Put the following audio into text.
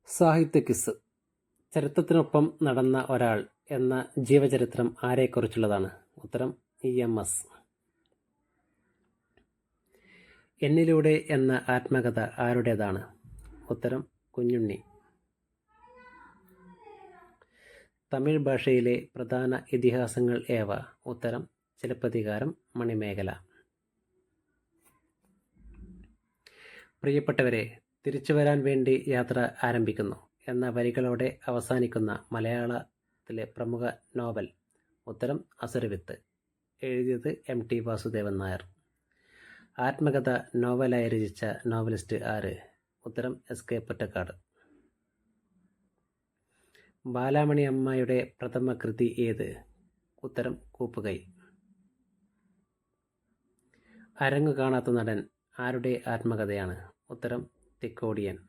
സാഹിത്യ ക്വിസ്. ചരിത്രത്തിനൊപ്പം നടന്ന ഒരാൾ എന്ന ജീവചരിത്രം ആരെക്കുറിച്ചുള്ളതാണ്? ഉത്തരം EMS. എന്നിലൂടെ എന്ന ആത്മകഥ ആരുടേതാണ്? ഉത്തരം കുഞ്ഞുണ്ണി. തമിഴ് ഭാഷയിലെ പ്രധാന ഇതിഹാസങ്ങൾ ഏവ? ഉത്തരം ചിലപ്പതികാരം, മണിമേഖല. പ്രിയപ്പെട്ടവരെ, തിരിച്ചു വരാൻ വേണ്ടി യാത്ര ആരംഭിക്കുന്നു എന്ന വരികളോടെ അവസാനിക്കുന്ന മലയാളത്തിലെ പ്രമുഖ നോവൽ? ഉത്തരം അസുരവിത്ത്. എഴുതിയത് MT വാസുദേവൻ നായർ. ആത്മകഥ നോവലായി രചിച്ച നോവലിസ്റ്റ് ആര്? ഉത്തരം SK പൊറ്റക്കാട്. ബാലാമണി അമ്മയുടെ പ്രഥമ കൃതി ഏത്? ഉത്തരം കൂപ്പുകൈ. അരങ്ങു കാണാത്ത നടൻ ആരുടെ ആത്മകഥയാണ്? ഉത്തരം തിക്കോടിയൻ.